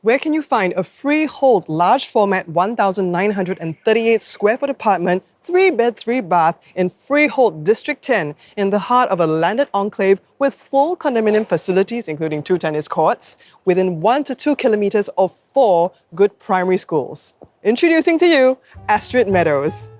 Where can you find a freehold, large format, 1,938 square foot apartment, 3-bed, 3-bath in Freehold, District 10, in the heart of a landed enclave with full condominium facilities, including 2 tennis courts, within 1 to 2 kilometers of 4 good primary schools? Introducing to you, Astrid Meadows.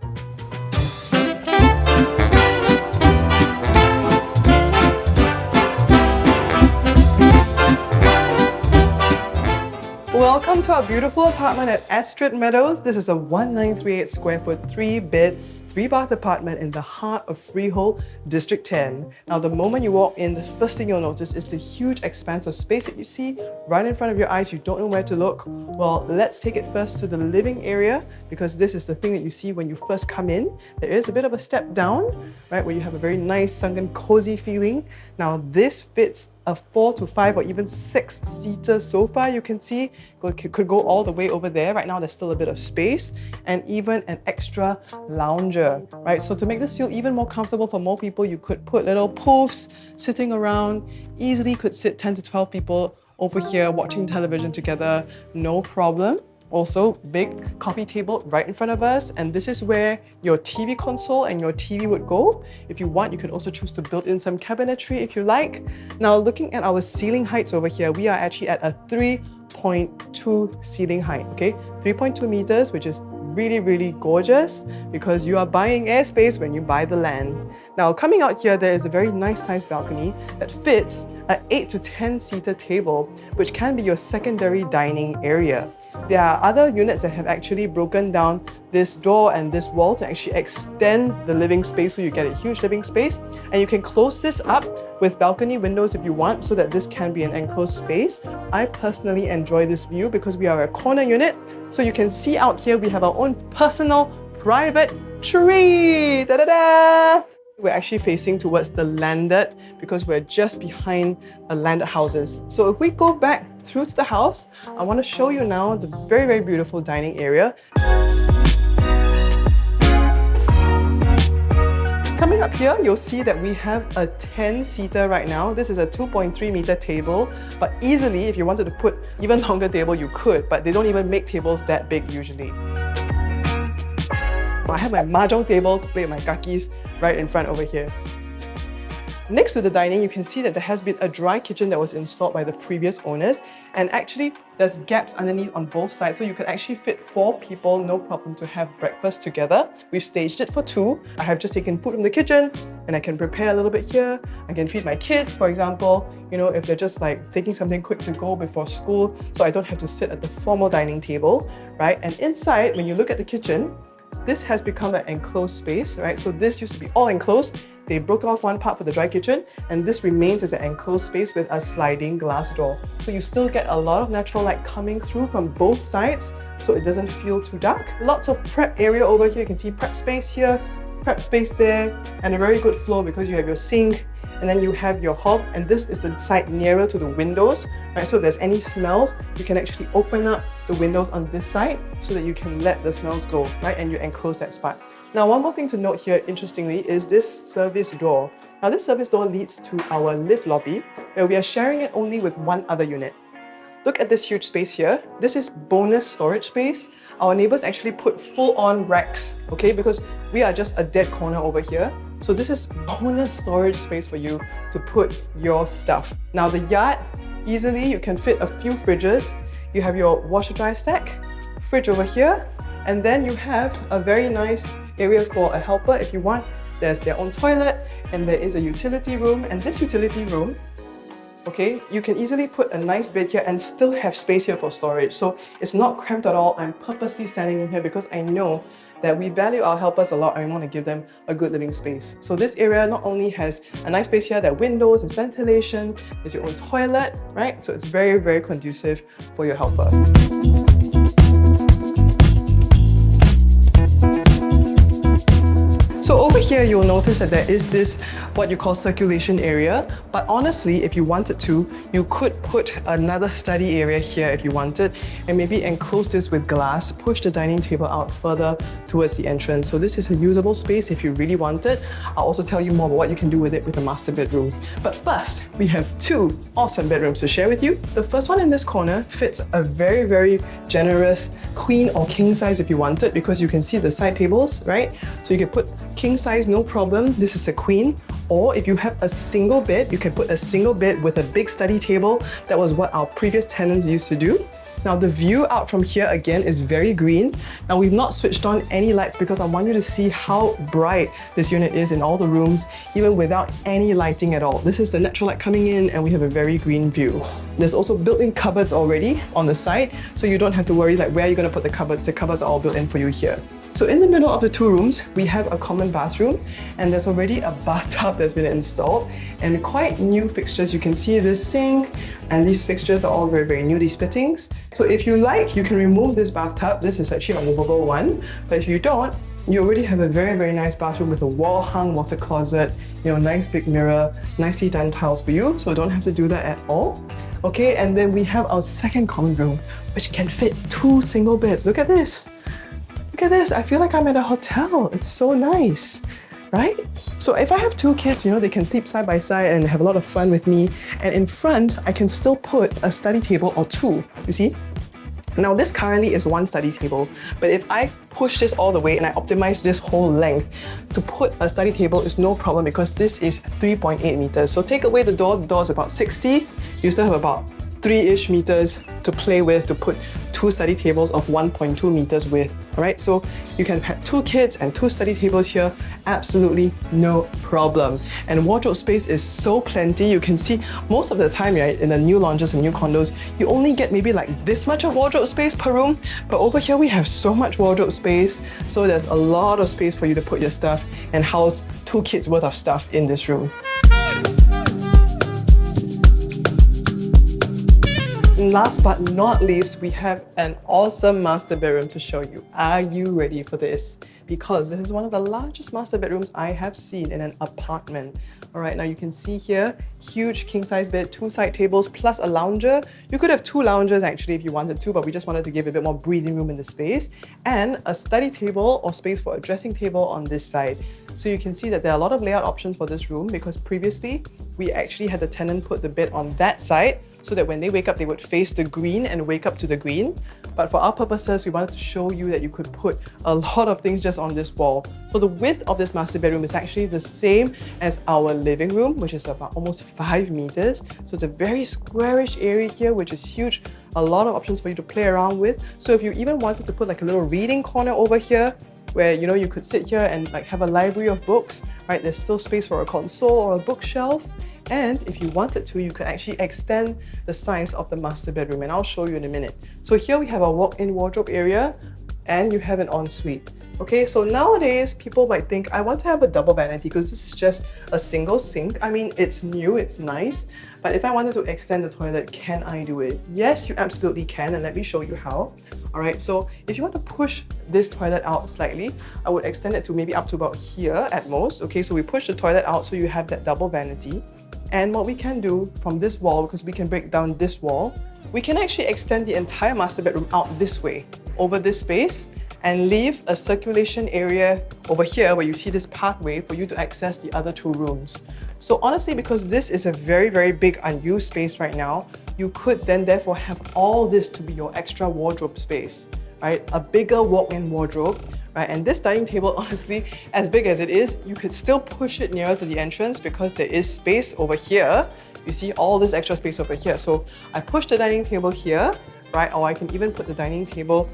Welcome to our beautiful apartment at Astrid Meadows. This is a 1938 square foot, 3-bed, 3-bath apartment in the heart of Freehold, District 10. Now, the moment you walk in, the first thing you'll notice is the huge expanse of space that you see right in front of your eyes. You don't know where to look. Well, let's take it first to the living area, because this is the thing that you see when you first come in. There is a bit of a step down, right, where you have a very nice, sunken, cozy feeling. Now, this fits a 4 to 5 or even 6-seater sofa. You can see could go all the way over there. Right now, there's still a bit of space, and even an extra lounger, right? So to make this feel even more comfortable for more people, you could put little poofs sitting around. Easily could sit 10 to 12 people over here watching television together, no problem. Also, big coffee table right in front of us, and this is where your TV console and your TV would go. If you want, you can also choose to build in some cabinetry if you like. Now, looking at our ceiling heights over here, we are actually at a 3.2 ceiling height, okay? 3.2 meters, which is really gorgeous because you are buying airspace when you buy the land. Now, coming out here, there is a very nice sized balcony that fits an 8 to 10-seater table, which can be your secondary dining area. There are other units that have actually broken down this door and this wall to actually extend the living space, so you get a huge living space. And you can close this up with balcony windows if you want, so that this can be an enclosed space. I personally enjoy this view because we are a corner unit, so you can see out here we have our own personal private tree. Da-da-da! We're actually facing towards the landed because we're just behind a landed houses. So if we go back through to the house, I want to show you now the very beautiful dining area. Coming up here, you'll see that we have a 10-seater right now. This is a 2.3-meter table, but easily, if you wanted to put even longer table, you could, but they don't even make tables that big usually. I have my mahjong table to play with my kakis right in front over here. Next to the dining, you can see that there has been a dry kitchen that was installed by the previous owners, and actually there's gaps underneath on both sides, so you can actually fit 4 people, no problem, to have breakfast together. We've staged it for 2. I have just taken food from the kitchen and I can prepare a little bit here. I can feed my kids, for example, you know, if they're just like taking something quick to go before school, so I don't have to sit at the formal dining table, right? And inside, when you look at the kitchen, this has become an enclosed space, right? So this used to be all enclosed. They broke off one part for the dry kitchen, and this remains as an enclosed space with a sliding glass door. So you still get a lot of natural light coming through from both sides, so it doesn't feel too dark. Lots of prep area over here. You can see prep space here, prep space there, and a very good flow because you have your sink, and then you have your hob, and this is the side nearer to the windows, right? So if there's any smells, you can actually open up the windows on this side so that you can let the smells go, right? And you enclose that spot. Now, one more thing to note here, interestingly, is this service door. Now, this service door leads to our lift lobby, where we are sharing it only with one other unit. Look at this huge space here. This is bonus storage space. Our neighbors actually put full-on racks, okay? Because we are just a dead corner over here. So this is bonus storage space for you to put your stuff. Now, the yard, easily you can fit a few fridges. You have your washer-dryer stack, fridge over here, and then you have a very nice area for a helper if you want. There's their own toilet, and there is a utility room, and this utility room, okay, you can easily put a nice bed here and still have space here for storage. So it's not cramped at all. I'm purposely standing in here because I know that we value our helpers a lot and we want to give them a good living space. So this area not only has a nice space here, there are windows, there's ventilation, there's your own toilet, right? So it's very conducive for your helper. So over here, you'll notice that there is this, what you call circulation area. But honestly, if you wanted to, you could put another study area here if you wanted, and maybe enclose this with glass, push the dining table out further towards the entrance. So this is a usable space if you really want it. I'll also tell you more about what you can do with it with the master bedroom. But first, we have two awesome bedrooms to share with you. The first one in this corner fits a very, very generous queen or king size if you want it, because you can see the side tables, right? So you can put king size, no problem. This is a queen. Or if you have a single bed, you can put a single bed with a big study table. That was what our previous tenants used to do. Now the view out from here again is very green. Now we've not switched on any lights because I want you to see how bright this unit is in all the rooms, even without any lighting at all. This is the natural light coming in and we have a very green view. There's also built-in cupboards already on the side, so you don't have to worry like where you're going to put the cupboards. The cupboards are all built in for you here. So in the middle of the two rooms, we have a common bathroom, and there's already a bathtub that's been installed and quite new fixtures. You can see this sink, and these fixtures are all very, very new, these fittings. So if you like, you can remove this bathtub. This is actually a movable one, but if you don't, you already have a very, very nice bathroom with a wall-hung water closet, nice big mirror, nicely done tiles for you, so don't have to do that at all. Okay, and then we have our second common room, which can fit two single beds. Look at this. Look at this, I feel like I'm at a hotel. It's so nice, right? So if I have two kids, they can sleep side by side and have a lot of fun with me. And in front, I can still put a study table or two, you see? Now this currently is one study table, but if I push this all the way and I optimize this whole length, to put a study table is no problem because this is 3.8 meters. So take away the door is about 60, you still have about 3-ish meters to play with to put two study tables of 1.2 meters width. Alright, so you can have two kids and two study tables here, absolutely no problem. And wardrobe space is so plenty. You can see most of the time, right, in the new launches and new condos, you only get maybe like this much of wardrobe space per room, but over here we have so much wardrobe space, so there's a lot of space for you to put your stuff and house two kids worth of stuff in this room. Last but not least, we have an awesome master bedroom to show you. Are you ready for this? Because this is one of the largest master bedrooms I have seen in an apartment. Alright, now you can see here, huge king-size bed, two side tables, plus a lounger. You could have two loungers actually if you wanted to, but we just wanted to give a bit more breathing room in the space. And a study table or space for a dressing table on this side. So you can see that there are a lot of layout options for this room because previously, we actually had the tenant put the bed on that side so that when they wake up, they would face the green and wake up to the green. But for our purposes, we wanted to show you that you could put a lot of things just on this wall. So the width of this master bedroom is actually the same as our living room, which is about almost 5 meters. So it's a very squarish area here, which is huge. A lot of options for you to play around with. So if you even wanted to put like a little reading corner over here, where you could sit here and like have a library of books, right? There's still space for a console or a bookshelf. And if you wanted to, you could actually extend the size of the master bedroom, and I'll show you in a minute. So here we have a walk-in wardrobe area and you have an ensuite. Okay, so nowadays people might think, I want to have a double vanity because this is just a single sink. I mean, it's new, it's nice, but if I wanted to extend the toilet, can I do it? Yes, you absolutely can, and let me show you how. Alright, so if you want to push this toilet out slightly, I would extend it to maybe up to about here at most. Okay, so we push the toilet out so you have that double vanity. And what we can do from this wall, because we can break down this wall, we can actually extend the entire master bedroom out this way, over this space, and leave a circulation area over here where you see this pathway for you to access the other two rooms. So honestly, because this is a very, very big unused space right now, you could then therefore have all this to be your extra wardrobe space, right? A bigger walk-in wardrobe, right? And this dining table, honestly, as big as it is, you could still push it nearer to the entrance because there is space over here. You see all this extra space over here. So I push the dining table here, right? Or I can even put the dining table,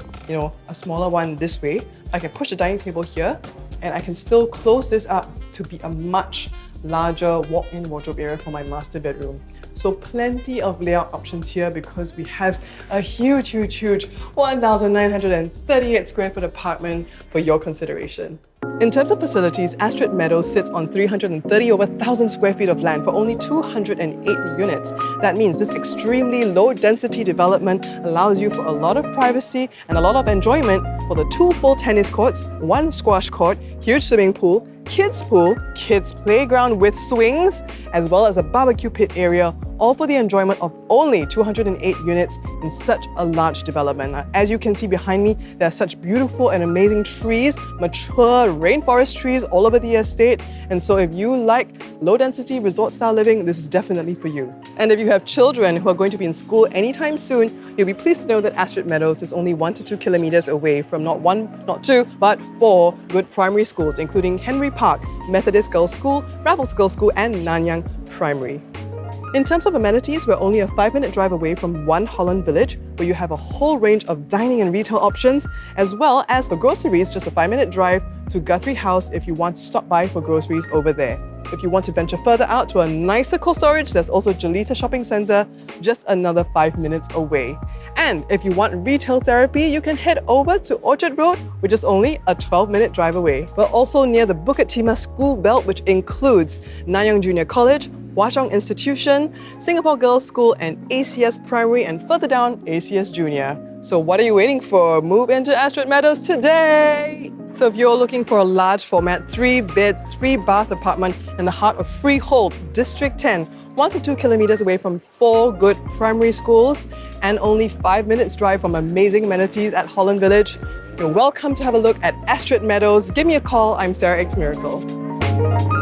a smaller one this way. I can push the dining table here and I can still close this up to be a much larger walk-in wardrobe area for my master bedroom. So plenty of layout options here because we have a huge 1,938 square foot apartment for your consideration. In terms of facilities, Astrid Meadows sits on 330 over 1,000 square feet of land for only 208 units. That means this extremely low density development allows you for a lot of privacy and a lot of enjoyment for the 2 full tennis courts, 1 squash court, huge swimming pool, kids pool, kids playground with swings, as well as a barbecue pit area, all for the enjoyment of only 208 units in such a large development. As you can see behind me, there are such beautiful and amazing trees, mature rainforest trees all over the estate. And so if you like low-density resort-style living, this is definitely for you. And if you have children who are going to be in school anytime soon, you'll be pleased to know that Astrid Meadows is only 1 to 2 kilometers away from not 1, not 2, but 4 good primary schools, including Henry Park, Methodist Girls' School, Raffles Girls' School, and Nanyang Primary. In terms of amenities, we're only a 5-minute drive away from One Holland Village, where you have a whole range of dining and retail options, as well as for groceries, just a 5-minute drive to Guthrie House if you want to stop by for groceries over there. If you want to venture further out to a nicer cold storage, there's also Jalita Shopping Centre, just another 5 minutes away. And if you want retail therapy, you can head over to Orchard Road, which is only a 12-minute drive away. We're also near the Bukit Timah School Belt, which includes Nanyang Junior College, Hwa Chong Institution, Singapore Girls' School, and ACS Primary, and further down, ACS Junior. So what are you waiting for? Move into Astrid Meadows today! So if you're looking for a large format 3-bed, 3-bath apartment in the heart of Freehold, District 10, 1 to 2 kilometers away from 4 good primary schools, and only 5 minutes drive from amazing amenities at Holland Village, you're welcome to have a look at Astrid Meadows. Give me a call, I'm Sarah X Miracle.